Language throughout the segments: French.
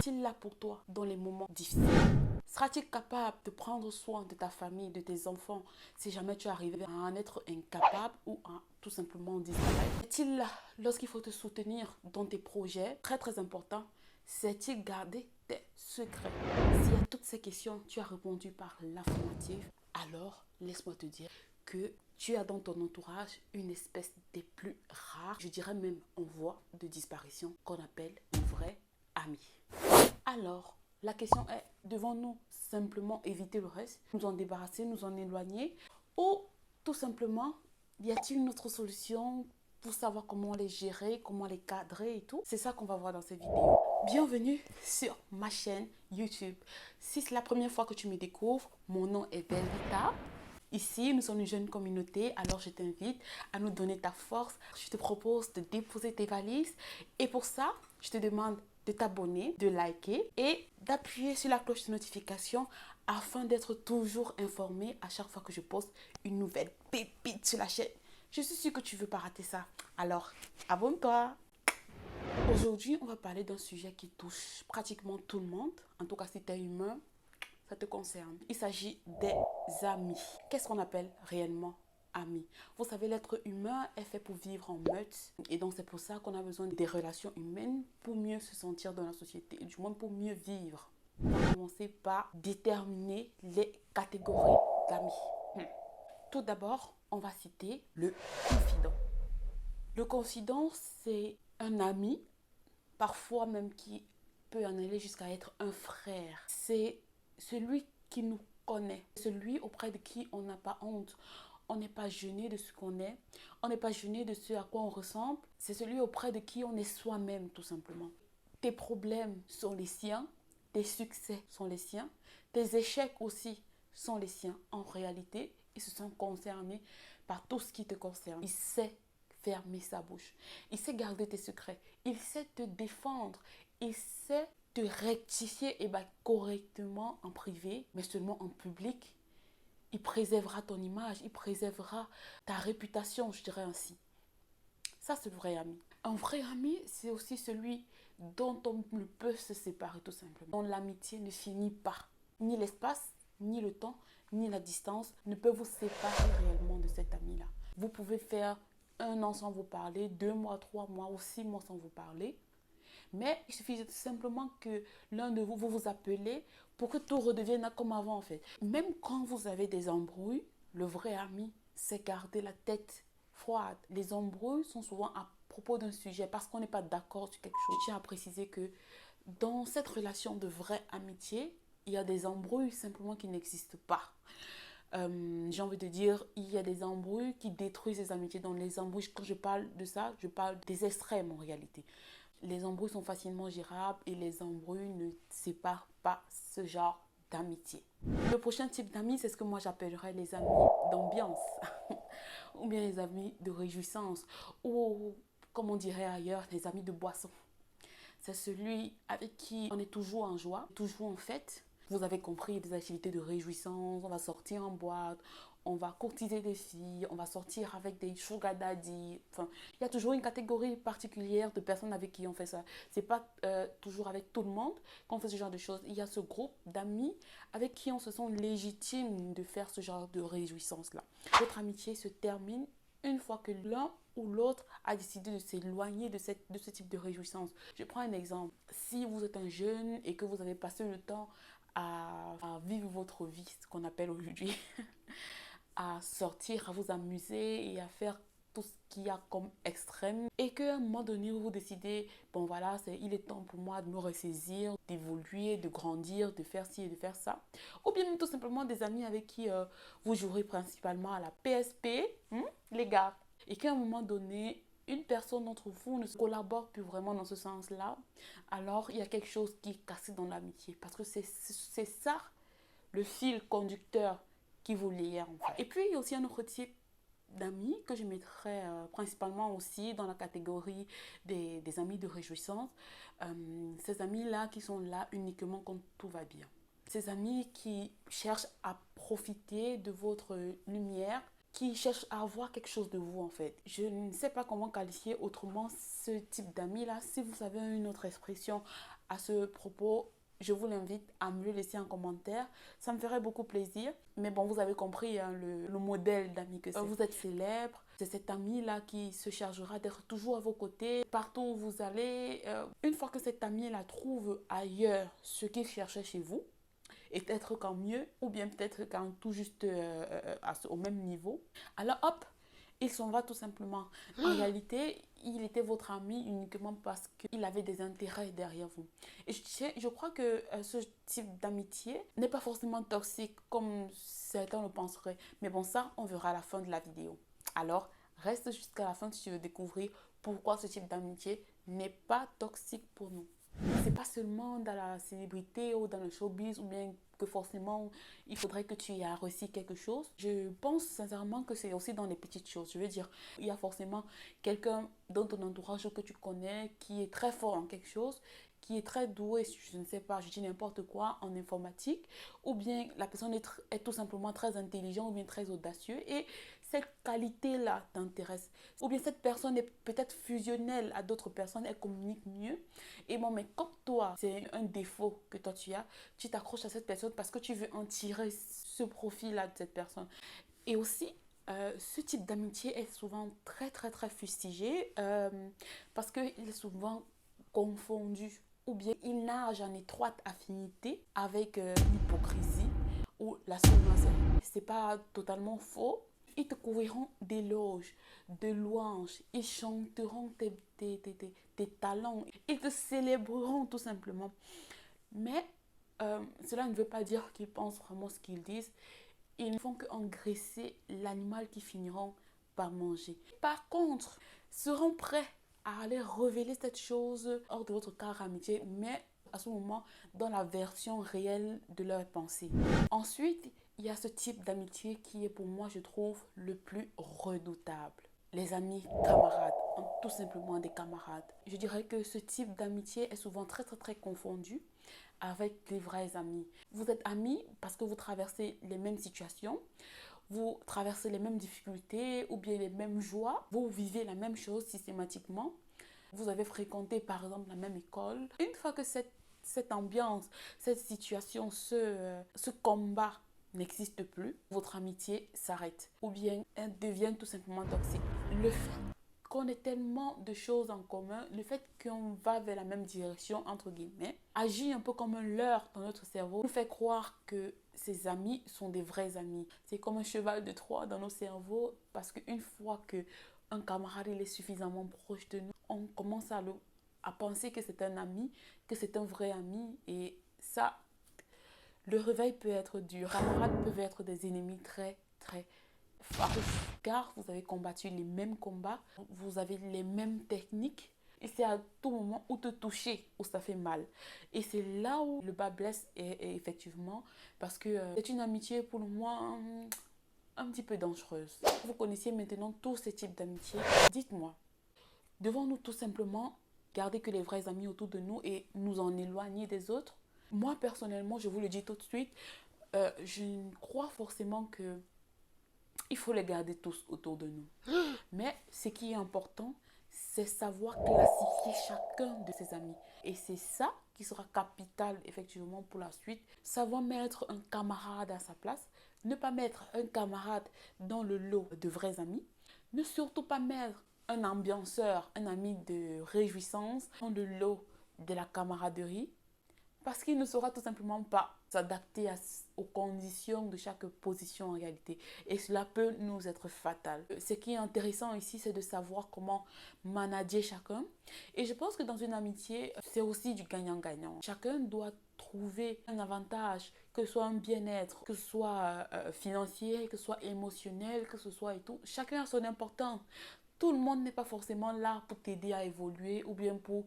Sera-t-il là pour toi dans les moments difficiles? Seras-tu capable de prendre soin de ta famille, de tes enfants, si jamais tu arrives à en être incapable ou à tout simplement disparaître? Est-il là lorsqu'il faut te soutenir dans tes projets? Très très important, sais-tu garder tes secrets? Si à toutes ces questions, tu as répondu par l'affirmative, alors laisse-moi te dire que tu as dans ton entourage une espèce des plus rares, je dirais même en voie de disparition, qu'on appelle une vraie amie. Alors, la question est, devons-nous simplement éviter le reste, nous en débarrasser, nous en éloigner, ou tout simplement, y a-t-il une autre solution pour savoir comment les gérer, comment les cadrer et tout? C'est ça qu'on va voir dans cette vidéo. Bienvenue sur ma chaîne YouTube. Si c'est la première fois que tu me découvres, mon nom est Belvita. Ici, nous sommes une jeune communauté, alors je t'invite à nous donner ta force. Je te propose de déposer tes valises et pour ça, je te demande de t'abonner, de liker et d'appuyer sur la cloche de notification afin d'être toujours informé à chaque fois que je poste une nouvelle pépite sur la chaîne. Je suis sûre que tu ne veux pas rater ça. Alors, abonne-toi! Aujourd'hui, on va parler d'un sujet qui touche pratiquement tout le monde. En tout cas, si tu es humain, ça te concerne. Il s'agit des amis. Qu'est-ce qu'on appelle réellement amis? Vous savez, l'être humain est fait pour vivre en meute. Et donc, c'est pour ça qu'on a besoin des relations humaines pour mieux se sentir dans la société, et du moins pour mieux vivre. On va commencer par déterminer les catégories d'amis. Tout d'abord, on va citer le confident. Le confident, c'est un ami, parfois même qui peut en aller jusqu'à être un frère. C'est celui qui nous connaît, celui auprès de qui on n'a pas honte. On n'est pas gêné de ce qu'on est, on n'est pas gêné de ce à quoi on ressemble. C'est celui auprès de qui on est soi-même, tout simplement. Tes problèmes sont les siens, tes succès sont les siens, tes échecs aussi sont les siens. En réalité, ils se sont concernés par tout ce qui te concerne. Il sait fermer sa bouche, il sait garder tes secrets, il sait te défendre, il sait te rectifier correctement en privé, mais seulement en public. Il préservera ton image, il préservera ta réputation, je dirais ainsi. Ça, c'est le vrai ami. Un vrai ami, c'est aussi celui dont on ne peut se séparer tout simplement. Dont l'amitié ne finit pas. Ni l'espace, ni le temps, ni la distance ne peuvent vous séparer réellement de cet ami-là. Vous pouvez faire 1 an sans vous parler, 2 mois, 3 mois ou 6 mois sans vous parler. Mais il suffit simplement que l'un de vous, vous vous appelez pour que tout redevienne comme avant en fait. Même quand vous avez des embrouilles, le vrai ami, c'est garder la tête froide. Les embrouilles sont souvent à propos d'un sujet parce qu'on n'est pas d'accord sur quelque chose. Je tiens à préciser que dans cette relation de vraie amitié, il y a des embrouilles simplement qui n'existent pas. J'ai envie de dire, il y a des embrouilles qui détruisent les amitiés. Dans les embrouilles, quand je parle de ça, je parle des extrêmes en réalité. Les embrouilles sont facilement gérables et les embrouilles ne séparent pas ce genre d'amitié. Le prochain type d'amis, c'est ce que moi j'appellerais les amis d'ambiance ou bien les amis de réjouissance ou comme on dirait ailleurs, les amis de boisson. C'est celui avec qui on est toujours en joie, toujours en fête. Vous avez compris, des activités de réjouissance, on va sortir en boîte, on va courtiser des filles, on va sortir avec des sugar daddy. Enfin, il y a toujours une catégorie particulière de personnes avec qui on fait ça. C'est pas toujours avec tout le monde qu'on fait ce genre de choses. Il y a ce groupe d'amis avec qui on se sent légitime de faire ce genre de réjouissance-là. Votre amitié se termine une fois que l'un ou l'autre a décidé de s'éloigner de ce type de réjouissance. Je prends un exemple. Si vous êtes un jeune et que vous avez passé le temps à vivre votre vie, ce qu'on appelle aujourd'hui, à sortir, à vous amuser et à faire tout ce qu'il y a comme extrême, et qu'à un moment donné vous décidez, bon voilà, il est temps pour moi de me ressaisir, d'évoluer, de grandir, de faire ci et de faire ça, ou bien tout simplement des amis avec qui vous jouerez principalement à la PSP, les gars, et qu'à un moment donné une personne d'entre vous ne collabore plus vraiment dans ce sens-là, alors il y a quelque chose qui est cassé dans l'amitié, parce que c'est ça le fil conducteur qui vous lie en fait. Et puis il y a aussi un autre type d'amis que je mettrais principalement aussi dans la catégorie des amis de réjouissance. Ces amis-là qui sont là uniquement quand tout va bien. Ces amis qui cherchent à profiter de votre lumière, qui cherchent à avoir quelque chose de vous en fait. Je ne sais pas comment qualifier autrement ce type d'amis là. Si vous avez une autre expression à ce propos, je vous l'invite à me le laisser en commentaire. Ça me ferait beaucoup plaisir. Mais bon, vous avez compris hein, le modèle d'ami que c'est. Vous êtes célèbre. C'est cet ami-là qui se chargera d'être toujours à vos côtés, partout où vous allez. Une fois que cet ami-là trouve ailleurs ce qu'il cherchait chez vous, et peut-être qu'en mieux, ou bien peut-être qu'en tout juste au même niveau, alors hop, il s'en va tout simplement. En réalité, il était votre ami uniquement parce qu'il avait des intérêts derrière vous. Et je crois que ce type d'amitié n'est pas forcément toxique comme certains le penseraient. Mais bon, ça, on verra à la fin de la vidéo. Alors, reste jusqu'à la fin si tu veux découvrir pourquoi ce type d'amitié n'est pas toxique pour nous. C'est pas seulement dans la célébrité ou dans le showbiz ou bien que forcément il faudrait que tu aies réussi quelque chose. Je pense sincèrement que c'est aussi dans les petites choses. Je veux dire, il y a forcément quelqu'un dans ton entourage que tu connais qui est très fort en quelque chose, qui est très doué, je ne sais pas, je dis n'importe quoi, en informatique, ou bien la personne est tout simplement très intelligente ou bien très audacieux et cette qualité-là t'intéresse. Ou bien cette personne est peut-être fusionnelle à d'autres personnes, elle communique mieux. Et bon, mais comme toi, c'est un défaut que toi tu as, tu t'accroches à cette personne parce que tu veux en tirer ce profil-là de cette personne. Et aussi, ce type d'amitié est souvent très très très fustigé parce qu'il est souvent confondu ou bien il nage en étroite affinité avec l'hypocrisie ou la sournoiserie. C'est pas totalement faux. Ils te couvriront d'éloges, de louanges. Ils chanteront tes talents. Ils te célébreront tout simplement. Mais cela ne veut pas dire qu'ils pensent vraiment ce qu'ils disent. Ils ne font qu'engraisser l'animal qu'ils finiront par manger. Par contre, seront prêts à aller révéler cette chose hors de votre cadre amitié, mais à ce moment, dans la version réelle de leur pensée. Ensuite, il y a ce type d'amitié qui est pour moi, je trouve, le plus redoutable. Les amis camarades, tout simplement des camarades. Je dirais que ce type d'amitié est souvent très très très confondu avec les vrais amis. Vous êtes amis parce que vous traversez les mêmes situations, vous traversez les mêmes difficultés ou bien les mêmes joies, vous vivez la même chose systématiquement, vous avez fréquenté par exemple la même école. Une fois que cette ambiance, cette situation, ce combat n'existe plus, votre amitié s'arrête ou bien elle devient tout simplement toxique. Le fait qu'on ait tellement de choses en commun, le fait qu'on va vers la même direction, entre guillemets, agit un peu comme un leurre dans notre cerveau, nous fait croire que ces amis sont des vrais amis. C'est comme un cheval de Troie dans nos cerveaux parce qu'une fois qu'un camarade il est suffisamment proche de nous, on commence à penser que c'est un ami, que c'est un vrai ami et ça, le réveil peut être dur. Les camarades peuvent être des ennemis très, très car vous avez combattu les mêmes combats, vous avez les mêmes techniques et c'est à tout moment où te toucher où ça fait mal. Et c'est là où le bas blesse effectivement parce que c'est une amitié pour moi un petit peu dangereuse. Vous connaissiez maintenant tous ces types d'amitié. Dites-moi, devons-nous tout simplement garder que les vrais amis autour de nous et nous en éloigner des autres? Moi personnellement, je vous le dis tout de suite, je crois forcément que il faut les garder tous autour de nous. Mais ce qui est important, c'est savoir classifier chacun de ses amis. Et c'est ça qui sera capital effectivement pour la suite. Savoir mettre un camarade à sa place. Ne pas mettre un camarade dans le lot de vrais amis. Ne surtout pas mettre un ambianceur, un ami de réjouissance dans le lot de la camaraderie. Parce qu'il ne saura tout simplement pas s'adapter aux conditions de chaque position en réalité. Et cela peut nous être fatal. Ce qui est intéressant ici, c'est de savoir comment manager chacun. Et je pense que dans une amitié, c'est aussi du gagnant-gagnant. Chacun doit trouver un avantage, que ce soit un bien-être, que ce soit financier, que ce soit émotionnel, que ce soit et tout. Chacun a son importance. Tout le monde n'est pas forcément là pour t'aider à évoluer ou bien pour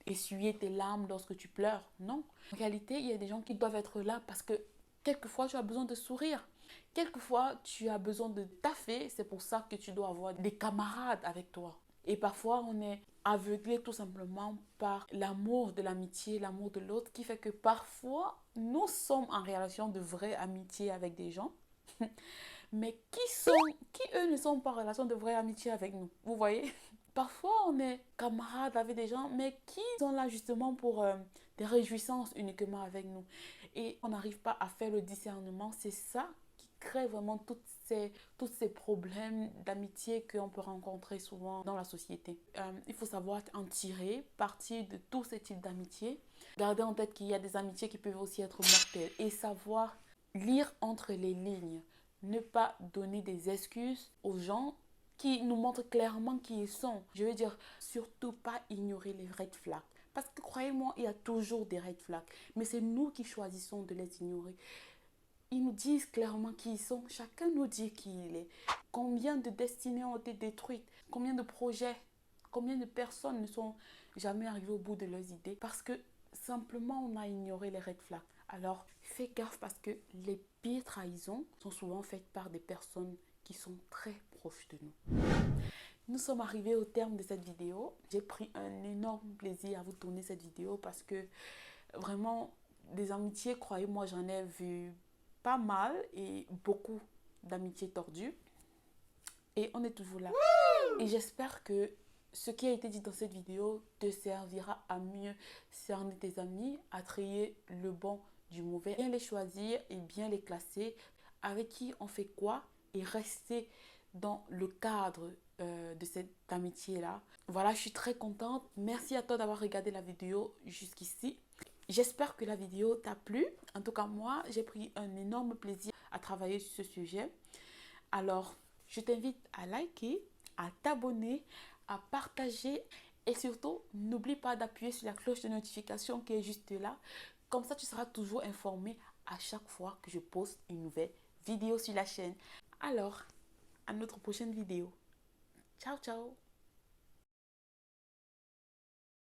essuyer tes larmes lorsque tu pleures. Non. En réalité, il y a des gens qui doivent être là parce que quelquefois, tu as besoin de sourire. Quelquefois, tu as besoin de taffer. C'est pour ça que tu dois avoir des camarades avec toi. Et parfois, on est aveuglé tout simplement par l'amour de l'amitié, l'amour de l'autre, qui fait que parfois, nous sommes en relation de vraie amitié avec des gens. Mais qui eux ne sont pas en relation de vraie amitié avec nous. Vous voyez? Parfois, on est camarades avec des gens, mais qui sont là justement pour des réjouissances uniquement avec nous. Et on n'arrive pas à faire le discernement. C'est ça qui crée vraiment tous ces problèmes d'amitié qu'on peut rencontrer souvent dans la société. Il faut savoir en tirer parti de tous ces types d'amitié. Garder en tête qu'il y a des amitiés qui peuvent aussi être mortelles et savoir lire entre les lignes. Ne pas donner des excuses aux gens qui nous montrent clairement qui ils sont. Je veux dire, surtout pas ignorer les red flags. Parce que croyez-moi, il y a toujours des red flags. Mais c'est nous qui choisissons de les ignorer. Ils nous disent clairement qui ils sont. Chacun nous dit qui il est. Combien de destinées ont été détruites. Combien de projets. Combien de personnes ne sont jamais arrivées au bout de leurs idées. Parce que simplement on a ignoré les red flags. Alors fais gaffe parce que les pires trahisons sont souvent faites par des personnes qui sont très proches de nous. Nous sommes arrivés au terme de cette vidéo. J'ai pris un énorme plaisir à vous tourner cette vidéo parce que vraiment des amitiés, croyez-moi, j'en ai vu pas mal et beaucoup d'amitiés tordues. Et on est toujours là. Et j'espère que ce qui a été dit dans cette vidéo te servira à mieux cerner tes amis, à trier le bon du mauvais, bien les choisir et bien les classer, avec qui on fait quoi et rester dans le cadre de cette amitié-là. Voilà, je suis très contente. Merci à toi d'avoir regardé la vidéo jusqu'ici. J'espère que la vidéo t'a plu. En tout cas, moi, j'ai pris un énorme plaisir à travailler sur ce sujet. Alors, je t'invite à liker, à t'abonner, à partager et surtout, n'oublie pas d'appuyer sur la cloche de notification qui est juste là. Comme ça, tu seras toujours informé à chaque fois que je poste une nouvelle vidéo sur la chaîne. Alors, à notre prochaine vidéo. Ciao, ciao!